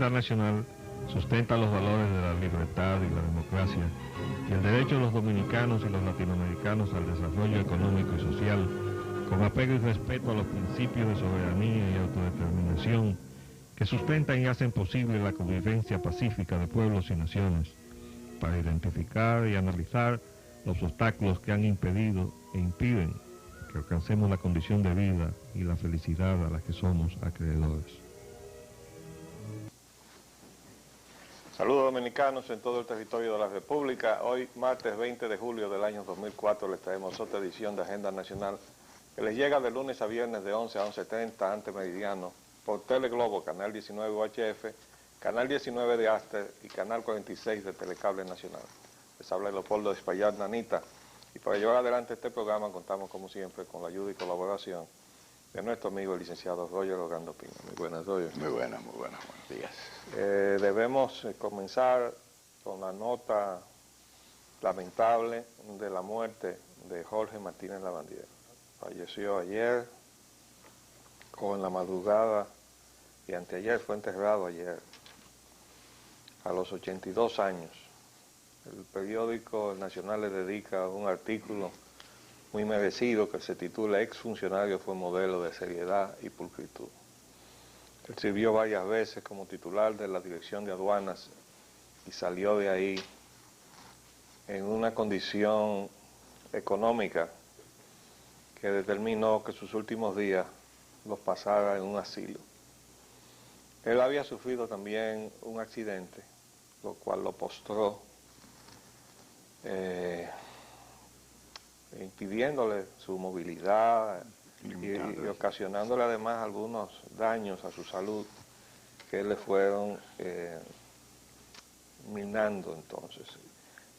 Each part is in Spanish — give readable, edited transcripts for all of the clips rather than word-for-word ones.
agenda nacional sustenta los valores de la libertad y la democracia y el derecho de los dominicanos y los latinoamericanos al desarrollo económico y social, con apego y respeto a los principios de soberanía y autodeterminación que sustentan y hacen posible la convivencia pacífica de pueblos y naciones, para identificar y analizar los obstáculos que han impedido e impiden que alcancemos la condición de vida y la felicidad a la que somos acreedores. Saludos dominicanos en todo el territorio de la República. Hoy, martes 20 de julio del año 2004, les traemos otra edición de Agenda Nacional que les llega de lunes a viernes de 11 a 11:30 ante meridiano por Teleglobo, Canal 19 UHF, Canal 19 de Aster y Canal 46 de Telecable Nacional. Les habla Leopoldo Espaillat Nanita y para llevar adelante este programa contamos como siempre con la ayuda y colaboración de nuestro amigo el licenciado Roger Orlando Pina. Muy buenas, Roger. Muy buenos días. Debemos comenzar con la nota lamentable de la muerte de Jorge Martínez Lavandier. Falleció ayer, o en la madrugada, y anteayer fue enterrado ayer, a los 82 años. El periódico Nacional le dedica un artículo muy merecido que se titula "Exfuncionario fue modelo de seriedad y pulcritud". Él sirvió varias veces como titular de la Dirección de Aduanas y salió de ahí en una condición económica que determinó que sus últimos días los pasara en un asilo. Él había sufrido también un accidente, lo cual lo postró, impidiéndole su movilidad y ocasionándole además algunos daños a su salud que le fueron minando entonces.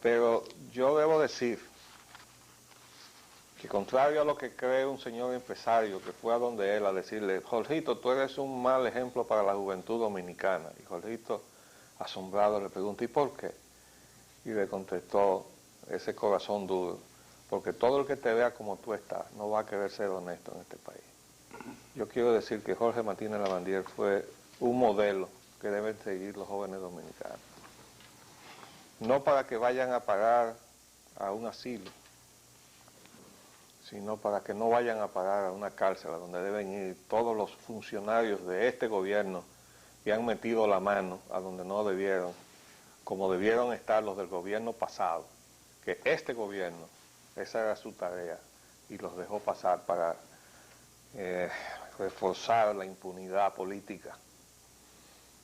Pero yo debo decir que contrario a lo que cree un señor empresario que fue a donde él a decirle: Jorgito, tú eres un mal ejemplo para la juventud dominicana. Y Jorgito, asombrado, le pregunta: ¿y por qué? Y le contestó ese corazón duro: porque todo el que te vea como tú estás no va a querer ser honesto en este país. Yo quiero decir que Jorge Martínez Lavandier fue un modelo que deben seguir los jóvenes dominicanos. No para que vayan a parar a un asilo, sino para que no vayan a parar a una cárcel a donde deben ir todos los funcionarios de este gobierno que han metido la mano a donde no debieron, como debieron estar los del gobierno pasado, que este gobierno, esa era su tarea, y los dejó pasar para reforzar la impunidad política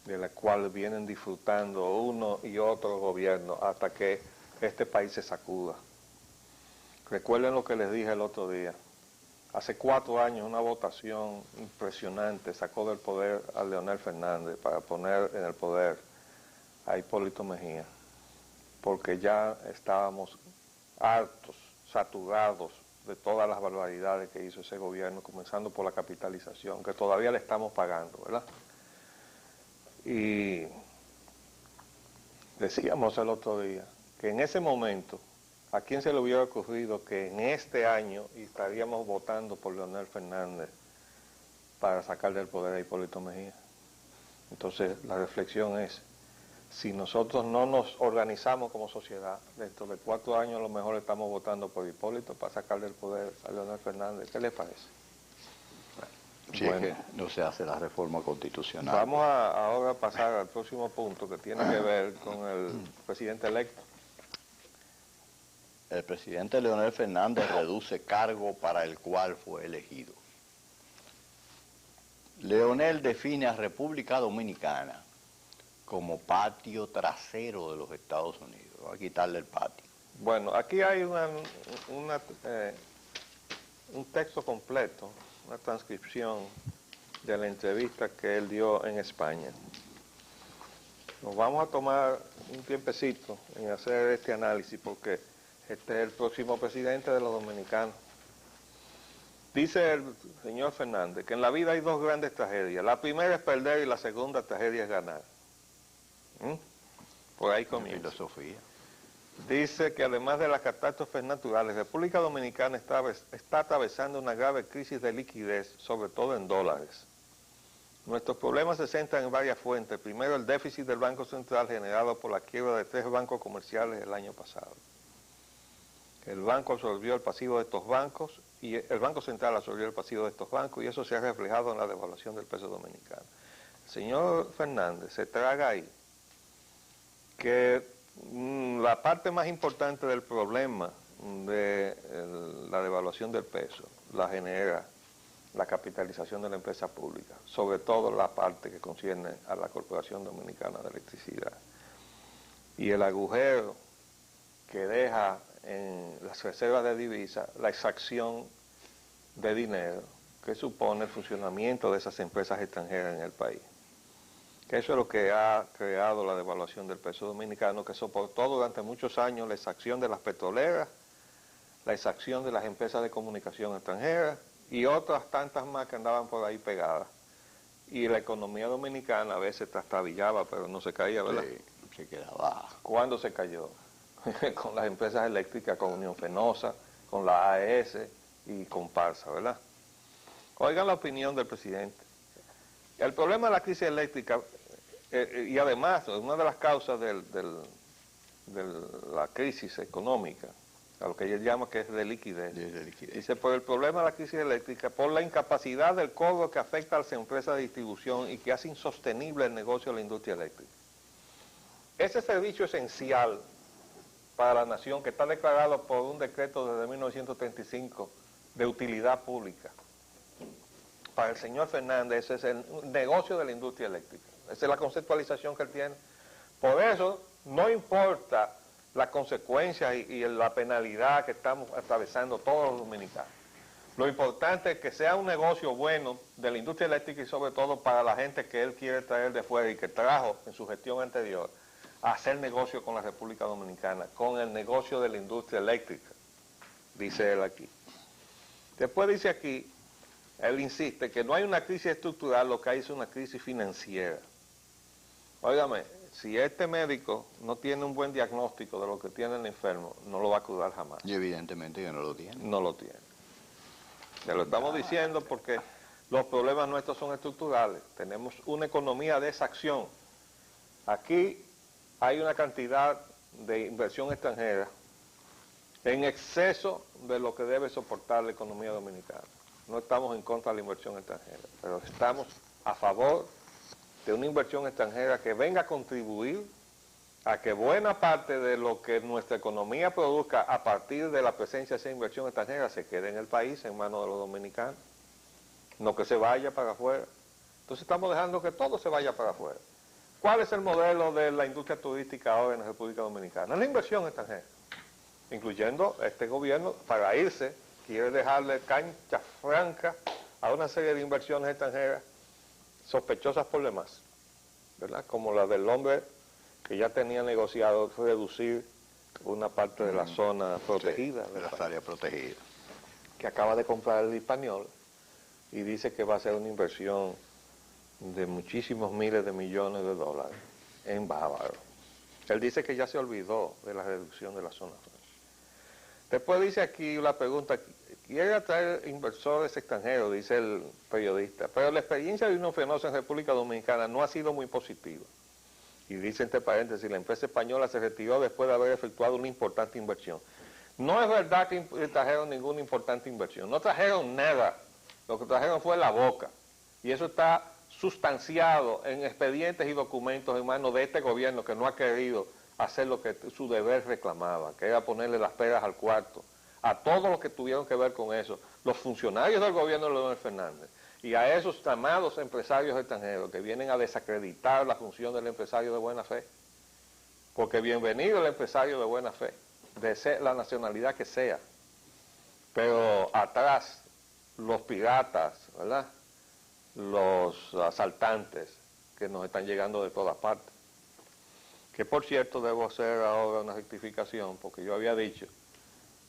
de la cual vienen disfrutando uno y otro gobierno hasta que este país se sacuda. Recuerden lo que les dije el otro día. Hace 4 años una votación impresionante sacó del poder a Leonel Fernández para poner en el poder a Hipólito Mejía, porque ya estábamos hartos, saturados de todas las barbaridades que hizo ese gobierno, comenzando por la capitalización, que todavía le estamos pagando, ¿verdad? Y decíamos el otro día que en ese momento, ¿a quién se le hubiera ocurrido que en este año estaríamos votando por Leonel Fernández para sacar del poder a Hipólito Mejía? Entonces la reflexión es: si nosotros no nos organizamos como sociedad, dentro de 4 años a lo mejor estamos votando por Hipólito para sacar del poder a Leonel Fernández. ¿Qué les parece? Si bueno, es que no se hace la reforma constitucional. Vamos ahora a pasar al próximo punto que tiene que ver con el presidente electo. El presidente Leonel Fernández reduce cargo para el cual fue elegido. Leonel define a República Dominicana como patio trasero de los Estados Unidos. Va a quitarle el patio. Bueno, aquí hay un texto completo, una transcripción de la entrevista que él dio en España. Nos vamos a tomar un tiempecito en hacer este análisis porque este es el próximo presidente de los dominicanos. Dice el señor Fernández que en la vida hay 2 grandes tragedias. La primera es perder y la segunda tragedia es ganar. Por ahí comienza. Filosofía. Dice que además de las catástrofes naturales, República Dominicana está atravesando una grave crisis de liquidez, sobre todo en dólares. Nuestros problemas se centran en varias fuentes. Primero, el déficit del Banco Central generado por la quiebra de 3 bancos comerciales el año pasado. El banco absorbió el pasivo de estos bancos y el Banco Central absorbió el pasivo de estos bancos y eso se ha reflejado en la devaluación del peso dominicano. El señor Fernández se traga ahí que la parte más importante del problema de la devaluación del peso la genera la capitalización de la empresa pública, sobre todo la parte que concierne a la Corporación Dominicana de Electricidad. Y el agujero que deja en las reservas de divisas la exacción de dinero que supone el funcionamiento de esas empresas extranjeras en el país. Que eso es lo que ha creado la devaluación del peso dominicano, que soportó durante muchos años la exacción de las petroleras, la exacción de las empresas de comunicación extranjeras y otras tantas más que andaban por ahí pegadas. Y la economía dominicana a veces trastabillaba, pero no se caía, ¿verdad? Sí, se quedaba. ¿Cuándo se cayó? Con las empresas eléctricas, con Unión Fenosa, con la AES y con Parsa, ¿verdad? Oigan la opinión del presidente. El problema de la crisis eléctrica, y además, una de las causas de la crisis económica, a lo que él llama que es de liquidez. Dice, por el problema de la crisis eléctrica, por la incapacidad del cobro que afecta a las empresas de distribución y que hace insostenible el negocio de la industria eléctrica. Ese servicio esencial para la nación que está declarado por un decreto desde 1935 de utilidad pública. Para el señor Fernández ese es el negocio de la industria eléctrica. Esa es la conceptualización que él tiene. Por eso no importa las consecuencias y la penalidad que estamos atravesando todos los dominicanos. Lo importante es que sea un negocio bueno de la industria eléctrica y sobre todo para la gente que él quiere traer de fuera y que trajo en su gestión anterior a hacer negocio con la República Dominicana, con el negocio de la industria eléctrica, dice él aquí. Después dice aquí, él insiste que no hay una crisis estructural, lo que hay es una crisis financiera. Óigame, si este médico no tiene un buen diagnóstico de lo que tiene el enfermo, no lo va a curar jamás. Y evidentemente que no lo tiene. No lo tiene. Ya lo estamos diciendo porque los problemas nuestros son estructurales. Tenemos una economía de exacción. Aquí hay una cantidad de inversión extranjera en exceso de lo que debe soportar la economía dominicana. No estamos en contra de la inversión extranjera, pero estamos a favor de una inversión extranjera que venga a contribuir a que buena parte de lo que nuestra economía produzca a partir de la presencia de esa inversión extranjera se quede en el país, en manos de los dominicanos, no que se vaya para afuera. Entonces estamos dejando que todo se vaya para afuera. ¿Cuál es el modelo de la industria turística ahora en la República Dominicana? La inversión extranjera, incluyendo este gobierno, para irse, quiere dejarle cancha franca a una serie de inversiones extranjeras sospechosas por demás, ¿verdad? Como la del hombre que ya tenía negociado reducir una parte de la zona protegida. Sí, de las áreas protegidas. Que acaba de comprar el español y dice que va a ser una inversión de muchísimos miles de millones de dólares en Bávaro. Él dice que ya se olvidó de la reducción de la zona franca. Después dice aquí la pregunta, quiere atraer inversores extranjeros, dice el periodista, pero la experiencia de Unión Fenosa en República Dominicana no ha sido muy positiva. Y dice entre paréntesis, la empresa española se retiró después de haber efectuado una importante inversión. No es verdad que trajeron ninguna importante inversión, no trajeron nada, lo que trajeron fue la boca. Y eso está sustanciado en expedientes y documentos en manos de este gobierno que no ha querido hacer lo que su deber reclamaba, que era ponerle las peras al cuarto a todos los que tuvieron que ver con eso, los funcionarios del gobierno de Leonel Fernández y a esos llamados empresarios extranjeros que vienen a desacreditar la función del empresario de buena fe. Porque bienvenido el empresario de buena fe, de ser la nacionalidad que sea, pero atrás los piratas, ¿verdad? Los asaltantes que nos están llegando de todas partes. Que por cierto debo hacer ahora una rectificación, porque yo había dicho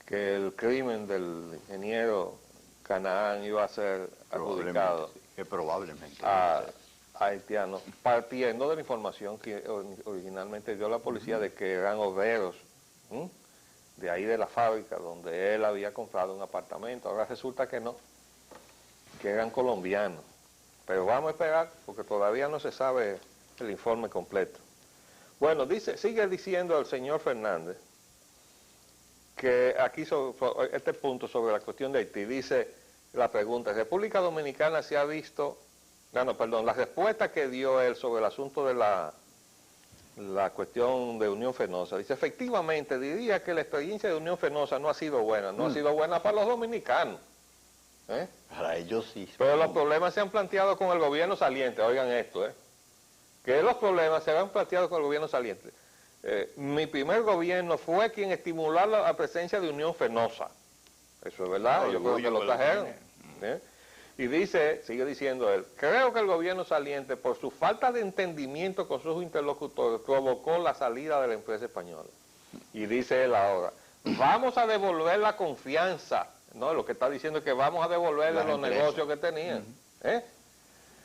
que el crimen del ingeniero Canaán iba a ser adjudicado probablemente a haitianos, partiendo de la información que originalmente dio la policía de que eran obreros de ahí de la fábrica donde él había comprado un apartamento. Ahora resulta que no, que eran colombianos. Pero vamos a esperar porque todavía no se sabe el informe completo. Bueno, sigue diciendo el señor Fernández que aquí sobre este punto sobre la cuestión de Haití, dice la pregunta, República Dominicana se ha visto, la respuesta que dio él sobre el asunto de la cuestión de Unión Fenosa, dice, efectivamente, diría que la experiencia de Unión Fenosa no ha sido buena, no ha sido buena para los dominicanos. Para ellos sí. Pero los problemas se han planteado con el gobierno saliente, oigan esto, que los problemas se han planteado con el gobierno saliente. Mi primer gobierno fue quien estimuló la presencia de Unión Fenosa. Eso es verdad, yo creo que lo trajeron. Y sigue diciendo él, creo que el gobierno saliente, por su falta de entendimiento con sus interlocutores, provocó la salida de la empresa española. Y dice él ahora, vamos a devolver la confianza, ¿no? Lo que está diciendo es que vamos a devolverle los negocios que tenían,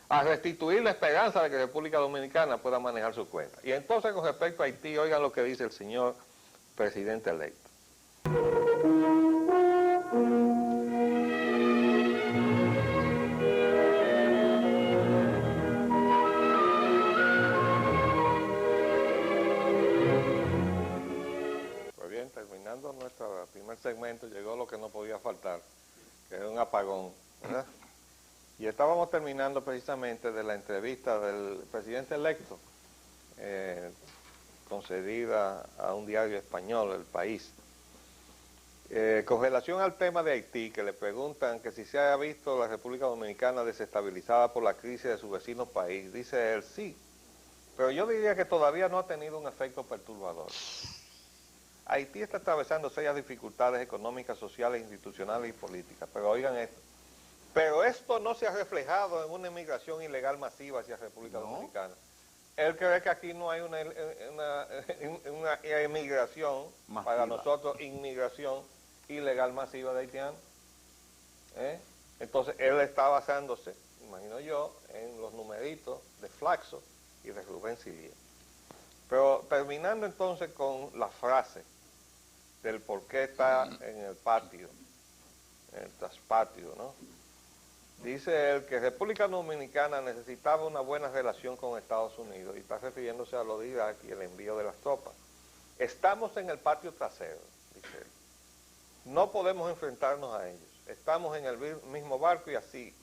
a restituir la esperanza de que República Dominicana pueda manejar su cuenta. Y entonces, con respecto a Haití, oigan lo que dice el señor presidente electo. Pues bien, terminando nuestro primer segmento, llegó lo que no podía faltar, que es un apagón, ¿verdad? Y estábamos terminando precisamente de la entrevista del presidente electo, concedida a un diario español, El País. Con relación al tema de Haití, que le preguntan que si se ha visto la República Dominicana desestabilizada por la crisis de su vecino país, dice él, sí, pero yo diría que todavía no ha tenido un efecto perturbador. Haití está atravesando serias dificultades económicas, sociales, institucionales y políticas, pero oigan esto. Pero esto no se ha reflejado en una inmigración ilegal masiva hacia República Dominicana. Él cree que aquí no hay una inmigración, masiva. Para nosotros, inmigración ilegal masiva de haitianos. Entonces, él está basándose, imagino yo, en los numeritos de Flaxo y de Rubén Silía. Pero terminando entonces con la frase del por qué está en el patio, en el traspatio, ¿no? Dice él que República Dominicana necesitaba una buena relación con Estados Unidos y está refiriéndose a lo de Irak y el envío de las tropas. Estamos en el patio trasero, dice él. No podemos enfrentarnos a ellos. Estamos en el mismo barco y así,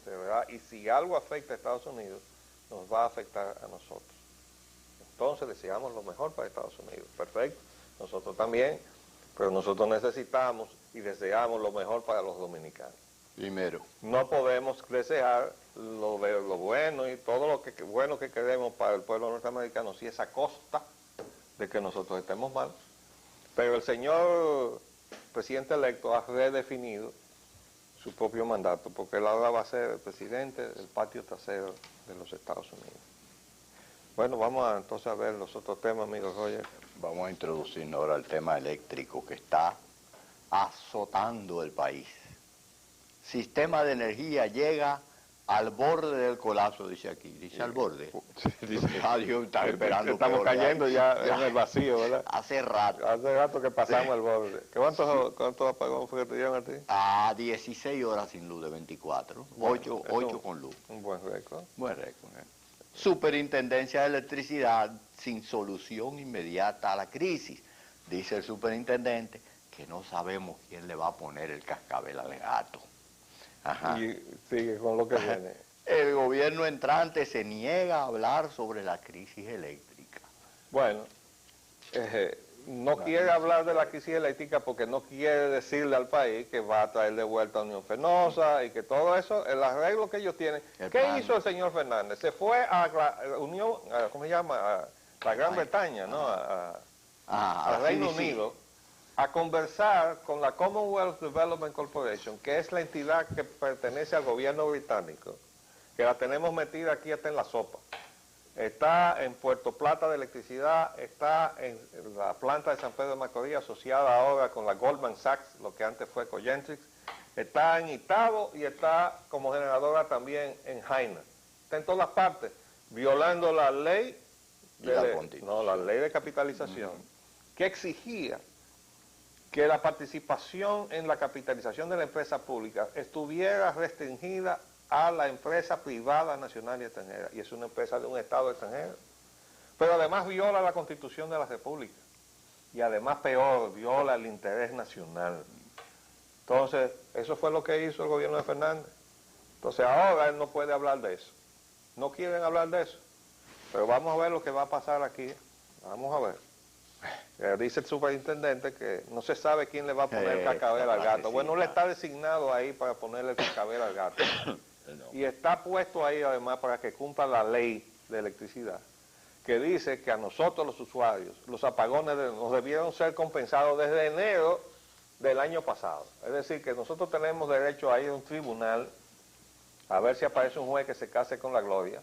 ¿verdad? Y si algo afecta a Estados Unidos, nos va a afectar a nosotros. Entonces deseamos lo mejor para Estados Unidos. Perfecto. Nosotros también, pero nosotros necesitamos y deseamos lo mejor para los dominicanos. Primero. No podemos desear lo bueno y todo lo bueno que queremos para el pueblo norteamericano si es a costa de que nosotros estemos mal. Pero el señor presidente electo ha redefinido su propio mandato, porque él ahora va a ser el presidente del patio trasero de los Estados Unidos. Bueno, vamos entonces a ver los otros temas, amigo Roger. Vamos a introducirnos ahora al tema eléctrico que está azotando el país. Sistema de energía llega al borde del colapso, dice aquí. Dice al borde. Sí, dice. Dios está esperando. Estamos cayendo ya en el vacío, ¿verdad? Hace rato. Hace rato que pasamos el borde. ¿Cuántos apagones fue que te dieron a ti? A 16 horas sin luz de 24. Bueno, 8 con luz. Un buen récord. Buen récord. Superintendencia de Electricidad sin solución inmediata a la crisis. Dice el superintendente que no sabemos quién le va a poner el cascabel al gato. Ajá. Y sigue con lo que viene. El gobierno entrante se niega a hablar sobre la crisis eléctrica. Bueno, no quiere hablar de la crisis eléctrica porque no quiere decirle al país que va a traer de vuelta a Unión Fenosa y que todo eso, el arreglo que ellos tienen. ¿Qué hizo el señor Fernández? Se fue a la Unión, ¿cómo se llama? A la Gran Bretaña, ¿no? Al Reino Unido, a conversar con la Commonwealth Development Corporation, que es la entidad que pertenece al gobierno británico, que la tenemos metida aquí hasta en la sopa. Está en Puerto Plata de electricidad, está en la planta de San Pedro de Macorís, asociada ahora con la Goldman Sachs, lo que antes fue Cogentrix, está en Itabo y está como generadora también en Jaina. Está en todas partes, violando la ley la ley de capitalización, que exigía que la participación en la capitalización de la empresa pública estuviera restringida a la empresa privada nacional y extranjera, y es una empresa de un Estado extranjero. Pero además viola la Constitución de la República, y además peor, viola el interés nacional. Entonces, eso fue lo que hizo el gobierno de Fernández. Entonces ahora él no puede hablar de eso. No quieren hablar de eso. Pero vamos a ver lo que va a pasar aquí. Vamos a ver. Dice el superintendente que no se sabe quién le va a poner el cascabel al gato. Bueno, él está designado ahí para ponerle el cascabel al gato. Y está puesto ahí además para que cumpla la ley de electricidad, que dice que a nosotros los usuarios, los apagones nos debieron ser compensados desde enero del año pasado. Es decir, que nosotros tenemos derecho a ir a un tribunal a ver si aparece un juez que se case con la gloria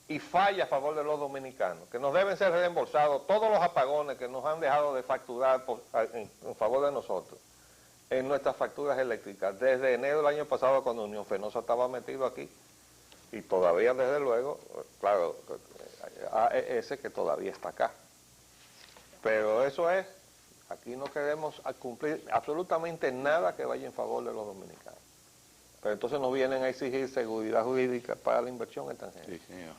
y falla a favor de los dominicanos, que nos deben ser reembolsados todos los apagones que nos han dejado de facturar en favor de nosotros en nuestras facturas eléctricas desde enero del año pasado, cuando Unión Fenosa estaba metido aquí, y todavía desde luego, claro, AES que todavía está acá. Pero eso es, aquí no queremos cumplir absolutamente nada que vaya en favor de los dominicanos. Pero entonces nos vienen a exigir seguridad jurídica para la inversión extranjera. Sí, señor.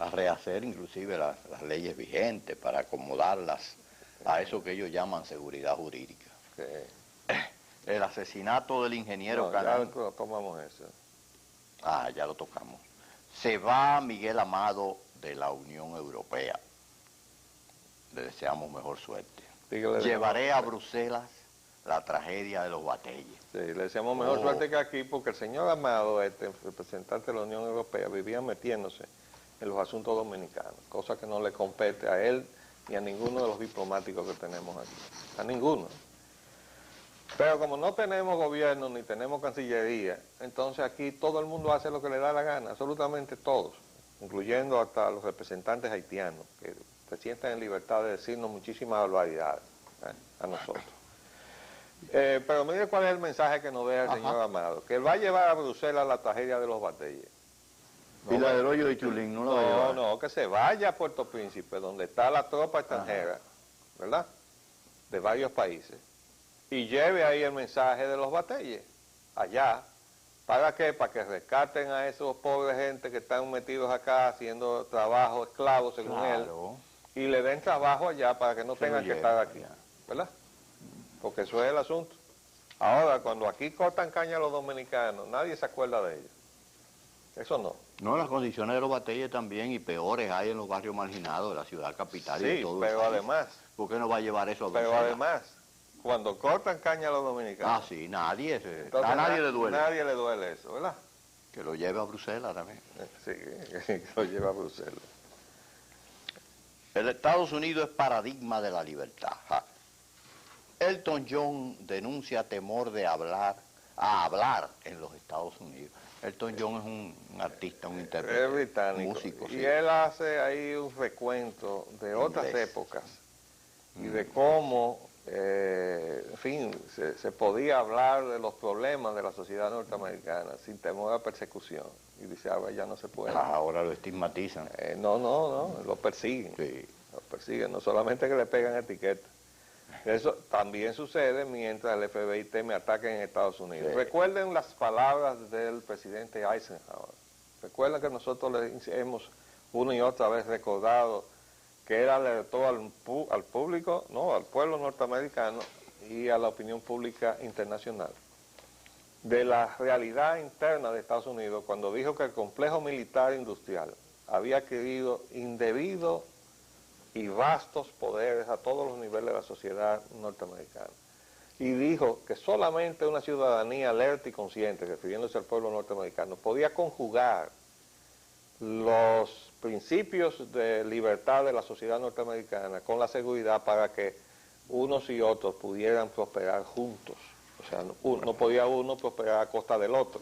A rehacer inclusive las leyes vigentes para acomodarlas a eso que ellos llaman seguridad jurídica. El asesinato del ingeniero Canán. Ya tomamos eso. Ah, ya lo tocamos. Se va Miguel Amado de la Unión Europea. Le deseamos mejor suerte. Llevaré a Bruselas la tragedia de los Bateyes. Sí, le deseamos mejor suerte que aquí, porque el señor Amado, el representante de la Unión Europea, vivía metiéndose en los asuntos dominicanos, cosa que no le compete a él ni a ninguno de los diplomáticos que tenemos aquí. A ninguno. Pero como no tenemos gobierno ni tenemos cancillería, entonces aquí todo el mundo hace lo que le da la gana, absolutamente todos, incluyendo hasta los representantes haitianos, que se sienten en libertad de decirnos muchísimas barbaridades a nosotros. Pero mire cuál es el mensaje que nos deja el señor Amado, que él va a llevar a Bruselas la tragedia de los Bateyes. Y la del hoyo de Chulín, ¿no la va a llevar? No, que se vaya a Puerto Príncipe, donde está la tropa extranjera, ¿verdad?, de varios países, y lleve ahí el mensaje de los Bateyes, allá. ¿Para qué? Para que rescaten a esos pobres gente que están metidos acá haciendo trabajo esclavo, según él, y le den trabajo allá para que no tengan que estar aquí, ¿verdad? Porque eso es el asunto. Ahora, cuando aquí cortan caña a los dominicanos, nadie se acuerda de ellos. Eso no. No, las condiciones de los Bateyes también, y peores hay en los barrios marginados de la ciudad capital y de todo pero el país. además... ¿Por qué no va a llevar eso a Bruselas? Pero además, cuando cortan caña a los dominicanos... Ah, sí, nadie, entonces, a nadie le duele. Nadie le duele eso, ¿verdad? Que lo lleve a Bruselas también. Sí, que lo lleve a Bruselas. El Estados Unidos es paradigma de la libertad. Elton John denuncia temor de hablar en los Estados Unidos. Elton John es un artista, un intérprete, es británico, músico. Y él hace ahí un recuento de otras épocas y de cómo, en fin, se podía hablar de los problemas de la sociedad norteamericana sin temor a persecución. Y dice, ahora ya no se puede. Ahora lo estigmatizan. No, lo persiguen. Sí. Lo persiguen, no solamente que le pegan etiquetas. Eso también sucede mientras el FBI teme ataques en Estados Unidos. Sí. Recuerden las palabras del presidente Eisenhower. Recuerden que nosotros le hemos una y otra vez recordado que él alertó al público, no, al pueblo norteamericano y a la opinión pública internacional de la realidad interna de Estados Unidos cuando dijo que el complejo militar industrial había adquirido indebido y vastos poderes a todos los niveles de la sociedad norteamericana. Y dijo que solamente una ciudadanía alerta y consciente, refiriéndose al pueblo norteamericano, podía conjugar los principios de libertad de la sociedad norteamericana con la seguridad para que unos y otros pudieran prosperar juntos. O sea, no podía uno prosperar a costa del otro.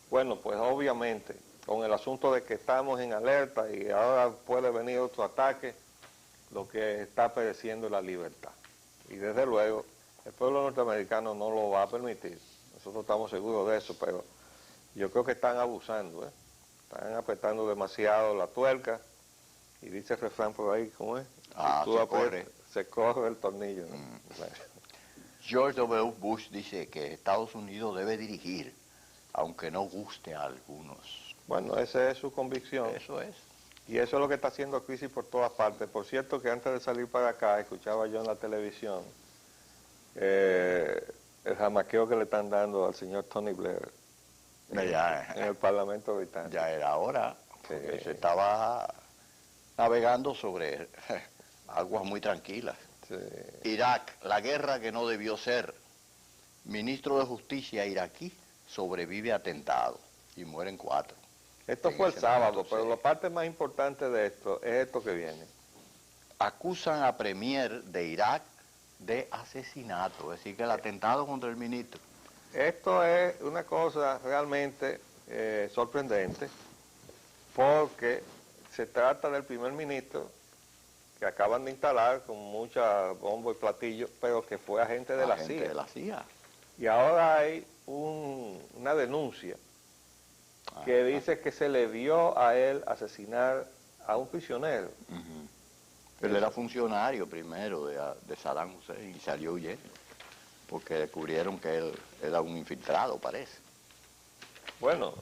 Bueno, pues obviamente, con el asunto de que estamos en alerta y ahora puede venir otro ataque, lo que está pereciendo es la libertad. Y desde luego, el pueblo norteamericano no lo va a permitir. Nosotros estamos seguros de eso, pero yo creo que están abusando, Están apretando demasiado la tuerca. Y dice el refrán por ahí, ¿cómo es? Se corre el tornillo, ¿no? George W. Bush dice que Estados Unidos debe dirigir aunque no guste a algunos. Bueno, esa es su convicción. Eso es. Y eso es lo que está haciendo crisis por todas partes. Por cierto, que antes de salir para acá, escuchaba yo en la televisión el jamaqueo que le están dando al señor Tony Blair en el Parlamento británico. Ya era hora, porque se estaba navegando sobre aguas muy tranquilas. Sí. Irak, la guerra que no debió ser. Ministro de Justicia iraquí sobrevive a atentado y mueren 4. Esto En fue el ese sábado, momento, pero sí. la parte más importante de esto es esto que viene. Acusan a Premier de Irak de asesinato, es decir, que el atentado contra el ministro. Esto es una cosa realmente sorprendente, porque se trata del primer ministro que acaban de instalar con mucha bombo y platillo, pero que fue agente de la Agente CIA. de la CIA. Y ahora hay una denuncia que dice que se le vio a él asesinar a un prisionero. Él era funcionario primero de Saddam Hussein y salió huyendo, porque descubrieron que él era un infiltrado, parece. Bueno,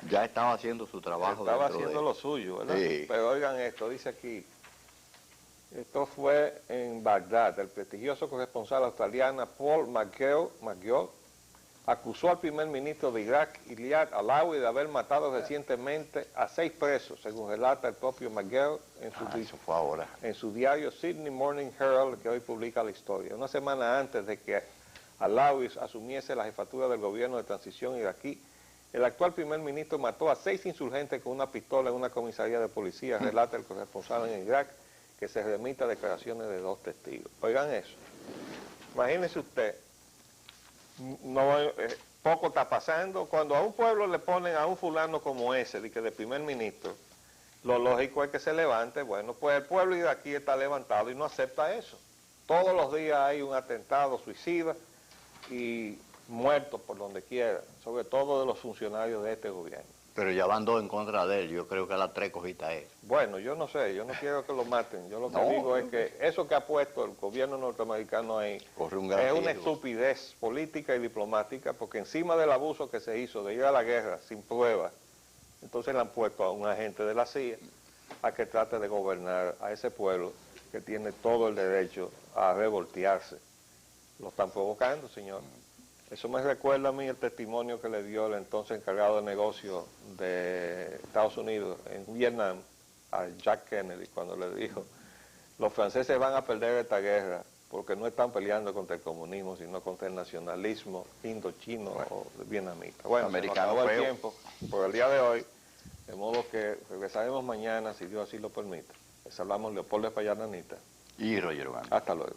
Ya estaba haciendo su trabajo. estaba dentro haciendo de... lo suyo, ¿verdad? Sí. Pero oigan esto, dice aquí, esto fue en Bagdad, el prestigioso corresponsal australiano Paul McGill acusó al primer ministro de Irak, Iyad Allawi, de haber matado recientemente a 6 presos, según relata el propio McGill Eso fue ahora. en su diario Sydney Morning Herald, que hoy publica la historia. Una semana antes de que Allawi asumiese la jefatura del gobierno de transición iraquí, el actual primer ministro mató a 6 insurgentes con una pistola en una comisaría de policía, relata el corresponsal en Irak, que se remite a declaraciones de 2 testigos. Oigan eso. Imagínense usted, poco está pasando. Cuando a un pueblo le ponen a un fulano como ese, de primer ministro, lo lógico es que se levante. Bueno, pues el pueblo iraquí está levantado y no acepta eso. Todos los días hay un atentado suicida y muertos por donde quiera, sobre todo de los funcionarios de este gobierno. Pero ya van 2 en contra de él, yo creo que a las 3 cogita es. Bueno, yo no sé, yo no quiero que lo maten. Yo lo que No, digo es que eso que ha puesto el gobierno norteamericano ahí Corre un gran es una riesgo. estupidez política y diplomática, porque encima del abuso que se hizo de ir a la guerra sin pruebas, entonces le han puesto a un agente de la CIA a que trate de gobernar a ese pueblo que tiene todo el derecho a revoltearse. Lo están provocando, señor. Eso me recuerda a mí el testimonio que le dio el entonces encargado de negocio de Estados Unidos en Vietnam a Jack Kennedy, cuando le dijo: los franceses van a perder esta guerra porque no están peleando contra el comunismo, sino contra el nacionalismo indochino o vietnamita. Bueno, Americano se nos acabó el feo. tiempo por el día de hoy, de modo que regresaremos mañana, si Dios así lo permite. Les hablamos Leopoldo Espaillat Nanita. Y Roger Van. Hasta luego.